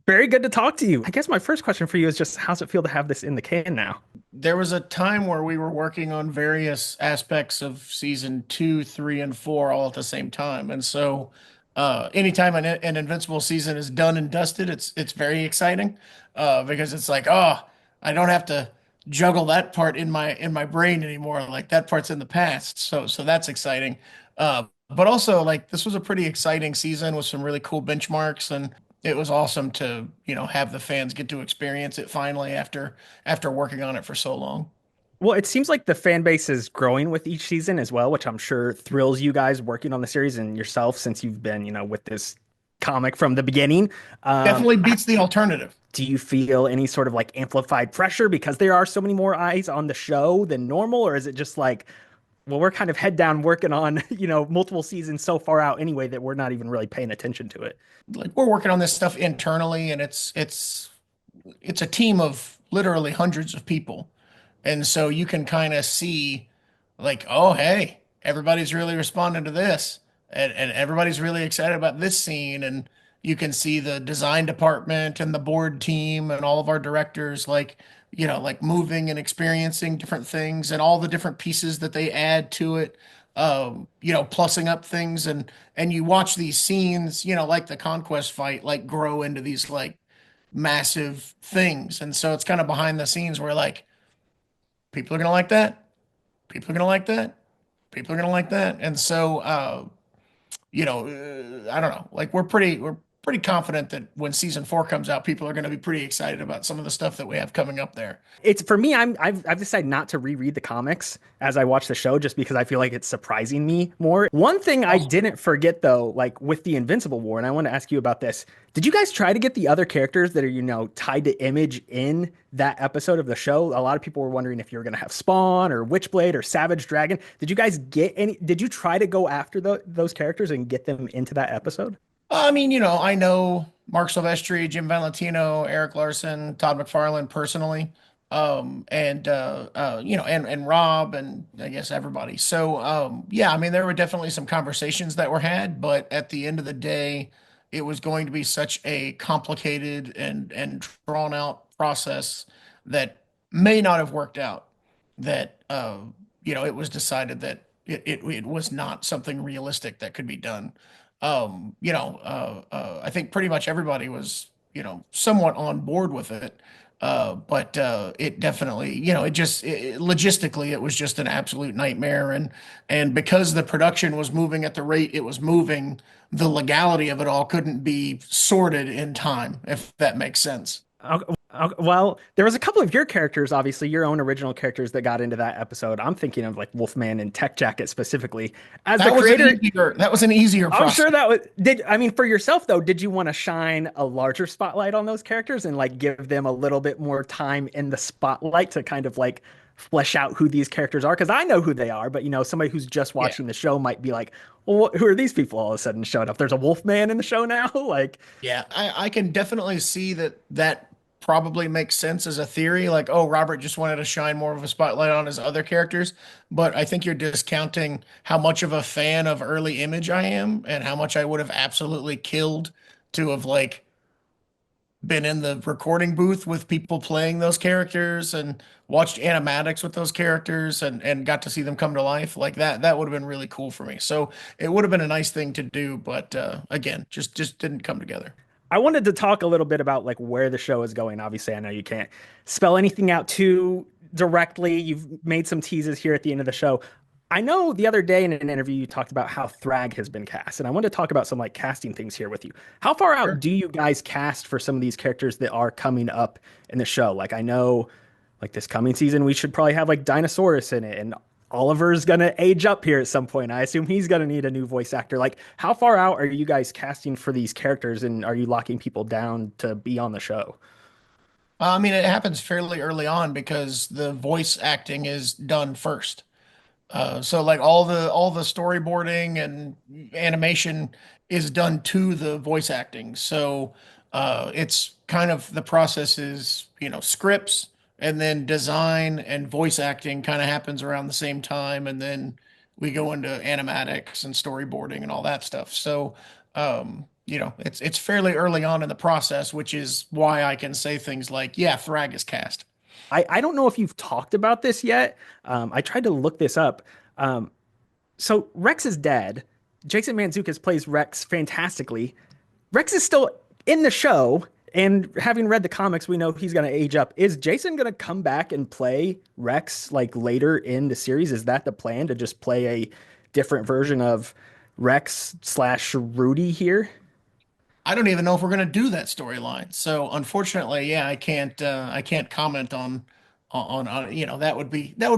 Very good to talk to you. I guess my first question for you is just how's it feel to have this in the can now? There was a time where we were working on various aspects of season two, three, and four all at the same time. And so anytime an Invincible season is done and dusted, it's very exciting because it's like, oh, I don't have to juggle that part in my brain anymore. Like that part's in the past. So that's exciting. But also like this was a pretty exciting season with some really cool benchmarks, and it was awesome to, have the fans get to experience it finally after working on it for so long. Well, it seems like the fan base is growing with each season as well, which I'm sure thrills you guys working on the series and yourself since you've been, with this comic from the beginning. Definitely beats the alternative. Do you feel any sort of like amplified pressure because there are so many more eyes on the show than normal, or is it just like, well, we're kind of head down working on, multiple seasons so far out anyway that we're not even really paying attention to it? Like we're working on this stuff internally, and it's a team of literally hundreds of people. And so you can kind of see like, oh, hey, everybody's really responding to this. And everybody's really excited about this scene. And you can see the design department and the board team and all of our directors like, like moving and experiencing different things and all the different pieces that they add to it. Plussing up things, and you watch these scenes, like the conquest fight, like grow into these like massive things. And so it's kind of behind the scenes where like people are gonna like that, people are gonna like that, people are gonna like that. And so I don't know. Like we're pretty confident that when season four comes out, people are going to be pretty excited about some of the stuff that we have coming up there. It's for me, I've decided not to reread the comics as I watch the show just because I feel like it's surprising me more. One thing I Also, didn't forget though, like with the Invincible War, and I want to ask you about this. Did you guys try to get the other characters that are, tied to Image in that episode of the show? A lot of people were wondering if you were going to have Spawn or Witchblade or Savage Dragon. Did you guys get any? Did you try to go after those characters and get them into that episode? I mean, I know Mark Silvestri, Jim Valentino, Eric Larson, Todd McFarlane personally, and Rob, and I guess everybody. So, yeah, I mean, there were definitely some conversations that were had, but at the end of the day, it was going to be such a complicated and drawn out process that may not have worked out. That it was decided that it was not something realistic that could be done. I think pretty much everybody was, somewhat on board with it. But it definitely, logistically, it was just an absolute nightmare. And because the production was moving at the rate it was moving, the legality of it all couldn't be sorted in time, if that makes sense. Well, there was a couple of your characters, obviously your own original characters that got into that episode. I'm thinking of like Wolfman and Tech Jacket specifically. As the creator, That was an easier I'm process. sure that was did I mean for yourself though, did you want to shine a larger spotlight on those characters and like give them a little bit more time in the spotlight to kind of like flesh out who these characters are? Because I know who they are, but somebody who's just Yeah. watching the show might be like, well, who are these people all of a sudden showing up? There's a Wolfman in the show now. Like, Yeah, I can definitely see that probably makes sense as a theory. Like, oh, Robert just wanted to shine more of a spotlight on his other characters. But I think you're discounting how much of a fan of early Image I am and how much I would have absolutely killed to have like been in the recording booth with people playing those characters and watched animatics with those characters and got to see them come to life. Like that would have been really cool for me. So it would have been a nice thing to do, but again, just didn't come together. I wanted to talk a little bit about like where the show is going. Obviously, I know you can't spell anything out too directly. You've made some teases here at the end of the show. I know the other day in an interview you talked about how Thrag has been cast, and I want to talk about some like casting things here with you. How far out Sure. do you guys cast for some of these characters that are coming up in the show? Like I know like this coming season we should probably have like Dinosaurus in it and Oliver's gonna age up here at some point. I assume he's gonna need a new voice actor. Like, how far out are you guys casting for these characters, and are you locking people down to be on the show? I mean, it happens fairly early on because the voice acting is done first. So like all the storyboarding and animation is done to the voice acting. So it's kind of the process is, scripts and then design and voice acting kind of happens around the same time, and then we go into animatics and storyboarding and all that stuff. So it's fairly early on in the process, which is why I can say things like, yeah, Thrag is cast. I don't know if you've talked about this yet. I tried to look this up. Um, so Rex is dead. Jason Mantzoukas plays Rex fantastically. Rex is still in the show, and having read the comics, we know he's going to age up. Is Jason going to come back and play Rex like later in the series? Is that the plan to just play a different version of Rex slash Rudy here? I don't even know if we're going to do that storyline. So unfortunately, yeah, I can't comment on that would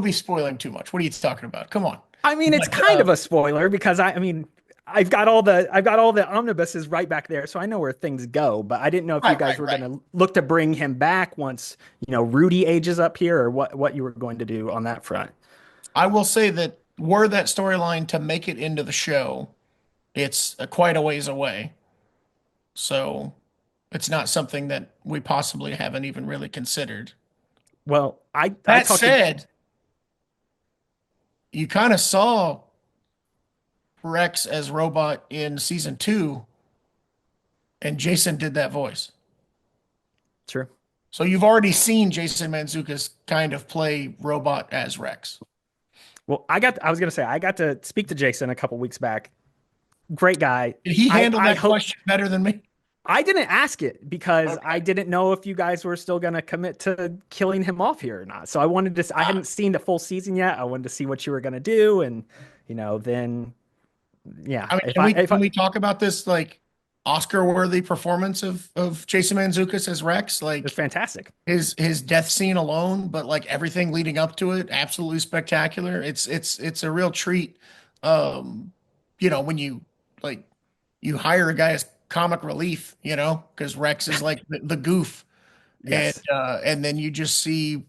be spoiling too much. What are you talking about? Come on. I mean, it's But kind of a spoiler because I mean, I've got all the omnibuses right back there, so I know where things go. But I didn't know if you right, guys right, were right. going to look to bring him back once, Rudy ages up here, or what you were going to do on that front. I will say that were that storyline to make it into the show, it's quite a ways away. So it's not something that we possibly haven't even really considered. Well, I That talked to said, you kind of saw Rex as Robot in season two, and Jason did that voice. True. So you've already seen Jason Mantzoukas kind of play Robot as Rex. Well, I was gonna say I got to speak to Jason a couple weeks back. Great guy. Did he handle I that hope question better than me? I didn't ask it because I Okay. didn't know if you guys were still gonna commit to killing him off here or not. So I wanted to. I hadn't seen the full season yet. I wanted to see what you were gonna do, and then yeah, I mean, if can I we if can I we talk about this like Oscar-worthy performance of Jason Mantzoukas as Rex? it's Like fantastic. his death scene alone, but like everything leading up to it, absolutely spectacular. It's a real treat. Um, when you like you hire a guy as comic relief, because Rex is like the goof, and Yes. and then you just see,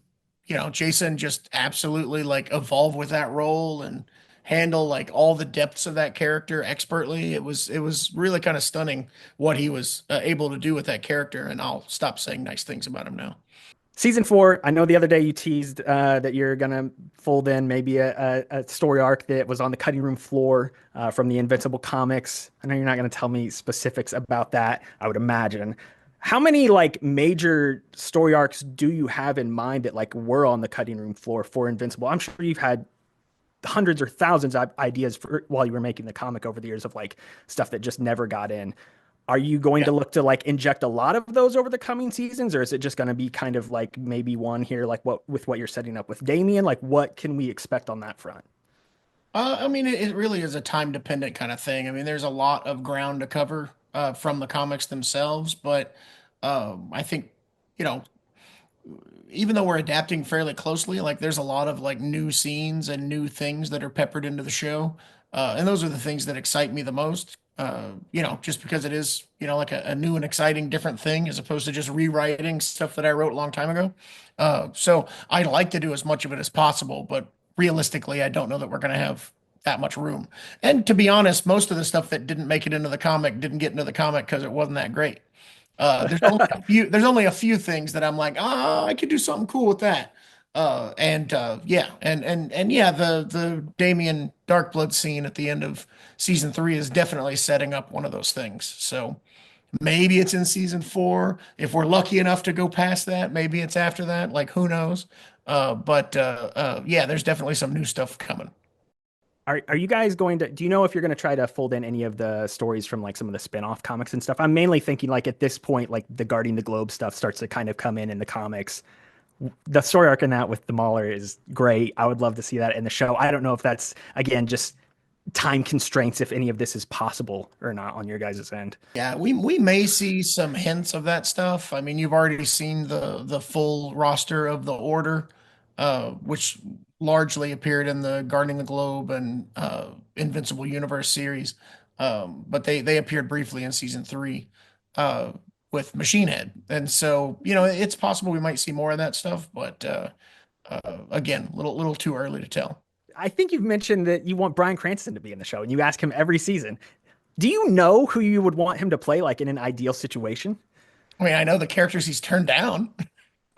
Jason just absolutely like evolve with that role and handle like all the depths of that character expertly. It was really kind of stunning what he was able to do with that character, and I'll stop saying nice things about him now. Season four, I know the other day you teased that you're gonna fold in maybe a story arc that was on the cutting room floor from the Invincible comics. I know you're not gonna tell me specifics about that, I would imagine. How many like major story arcs do you have in mind that like were on the cutting room floor for Invincible? I'm sure you've had hundreds or thousands of ideas while you were making the comic over the years of like stuff that just never got in. Are you going to look to like inject a lot of those over the coming seasons, or is it just going to be kind of like maybe one here, like what you're setting up with Damien? Like, what can we expect on that front? I mean, it really is a time dependent kind of thing. I mean, there's a lot of ground to cover from the comics themselves, but I think, you know, even though we're adapting fairly closely, like there's a lot of like new scenes and new things that are peppered into the show. And those are the things that excite me the most. Just because it is, like a new and exciting different thing as opposed to just rewriting stuff that I wrote a long time ago. So I like to do as much of it as possible, but realistically, I don't know that we're going to have that much room. And to be honest, most of the stuff that didn't make it into the comic didn't get into the comic because it wasn't that great. There's only a few things that I'm like, I could do something cool with that. And yeah, the Damien Darkblood scene at the end of season three is definitely setting up one of those things. So maybe it's in season four. If we're lucky enough to go past that, maybe it's after that. Like who knows? But yeah, there's definitely some new stuff coming. Are you guys going to, do you know if you're going to try to fold in any of the stories from like some of the spin-off comics and stuff? I'm mainly thinking like at this point, like the Guarding the Globe stuff starts to kind of come in the comics. The story arc in that with the Mauler is great. I would love to see that in the show. I don't know if that's again just time constraints, if any of this is possible or not on your guys' end. Yeah, we may see some hints of that stuff. I mean, you've already seen the full roster of the Order, which largely appeared in the Guarding the Globe and Invincible Universe series. But they appeared briefly in season three uh, with Machine Head, and so it's possible we might see more of that stuff. But again, little too early to tell. I think you've mentioned that you want Bryan Cranston to be in the show and you ask him every season. Do you know who you would want him to play like in an ideal situation? I mean, I know the characters he's turned down.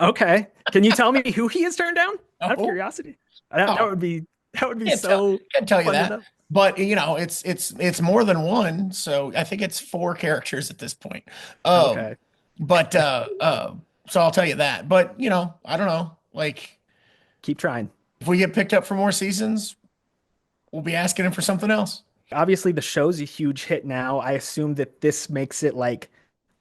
Okay. Can you tell me who he has turned down? Out of Oh, curiosity. That oh, would be can't tell so can't tell you fun to that. know. but it's more than one. So I think it's four characters at this point. Um, Okay. but so I'll tell you that. But I don't know. Like Keep trying. if we get picked up for more seasons, we'll be asking him for something else. Obviously, the show's a huge hit now. I assume that this makes it like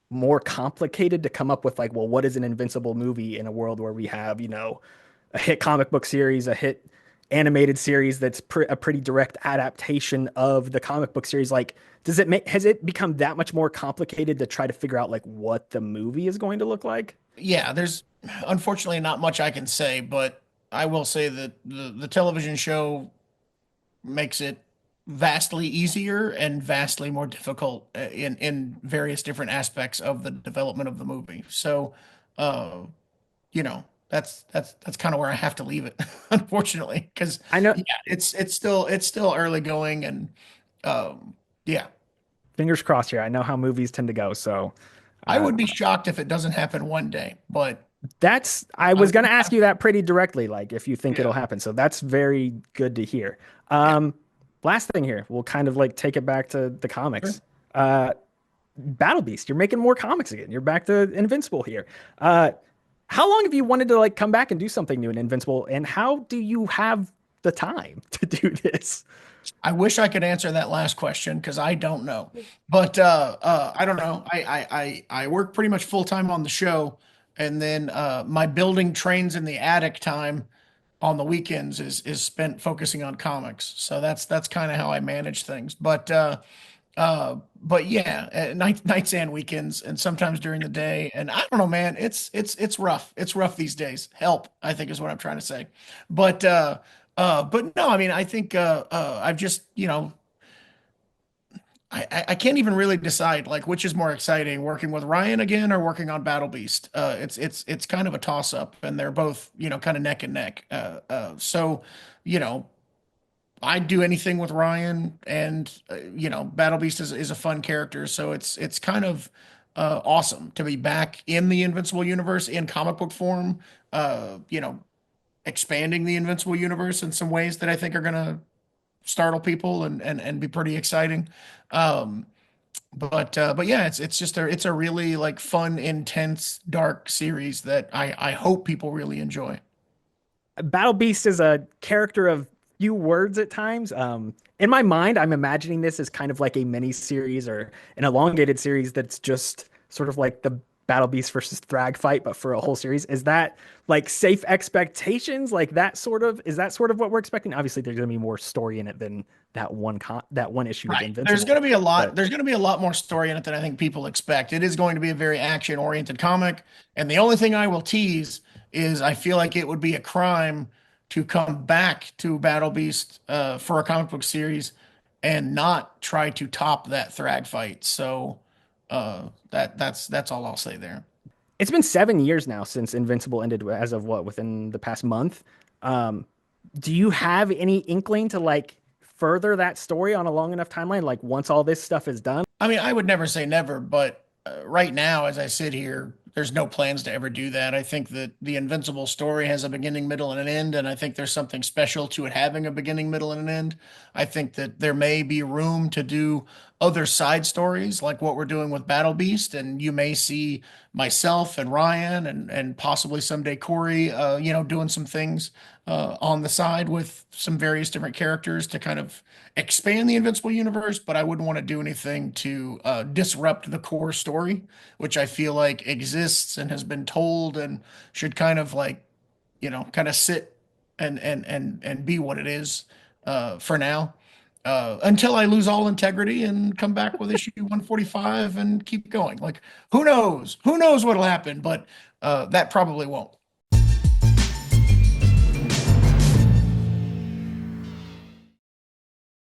more complicated to come up with like, well, what is an Invincible movie in a world where we have, a hit comic book series, a hit animated series that's a pretty direct adaptation of the comic book series. Like, has it become that much more complicated to try to figure out like what the movie is going to look like? Yeah, there's unfortunately not much I can say, but I will say that the television show makes it vastly easier and vastly more difficult in various different aspects of the development of the movie. So, that's kind of where I have to leave it, unfortunately, because I know, yeah, it's still early going, and yeah, fingers crossed here. I know how movies tend to go. So, I uh, would be shocked if it doesn't happen one day, but I I was going to wouldn't ask have, you that pretty directly, like if you think it'll yeah, happen. So that's very good to hear. yeah, Um, Last thing here, we'll kind of like take it back to the sure. comics. Uh, Battle Beast, you're making more comics again. You're back to Invincible here. Uh, how long have you wanted to like come back and do something new in Invincible? And how do you have the time to do this? I wish I could answer that last question because I don't know. But I don't know. I work pretty much full time on the show, and then my building trains in the attic time on the weekends is spent focusing on comics. So that's kind of how I manage things. But yeah, nights and weekends, and sometimes during the day. And I don't know, man. It's rough. It's rough these days. Help, I think is what I'm trying to say. But no, I mean, I think I've just I can't even really decide like which is more exciting, working with Ryan again or working on Battle Beast. It's kind of a toss up, and they're both kind of neck and neck. So you know. I'd do anything with Ryan, and Battle Beast is a fun character, so it's kind of awesome to be back in the Invincible universe in comic book form. Expanding the Invincible universe in some ways that I think are gonna startle people and be pretty exciting. Um, but yeah, it's just it's a really like fun, intense, dark series that I hope people really enjoy. Battle Beast is a character of few words at times. In my mind, I'm imagining this as kind of like a mini series or an elongated series that's just sort of like the Battle Beast versus Thrag fight, but for a whole series. Is that like safe expectations? Like is that sort of what we're expecting? Obviously, there's going to be more story in it than that one issue with Right. There's going Invincible. to be a lot. But There's going to be a lot more story in it than I think people expect. It is going to be a very action-oriented comic, and the only thing I will tease is I feel like it would be a crime to come back to Battle Beast for a comic book series and not try to top that Thrag fight. So that's all I'll say there. it's been 7 years now since Invincible ended, as of what, within the past month. Um, do you have any inkling to like further that story on a long enough timeline? Like once all this stuff is done? I mean, I would never say never, but right now, as I sit here, there's no plans to ever do that. I think that the Invincible story has a beginning, middle, and an end, and I think there's something special to it having a beginning, middle, and an end. I think that there may be room to do other side stories like what we're doing with Battle Beast, and you may see myself and Ryan and possibly someday Corey, doing some things on the side with some various different characters to kind of expand the Invincible universe, but I wouldn't want to do anything to disrupt the core story, which I feel like exists and has been told and should kind of like, kind of sit and be what it is for now. Until I lose all integrity and come back with issue 145 and keep going. Like, who knows? Who knows what'll happen? But that probably won't.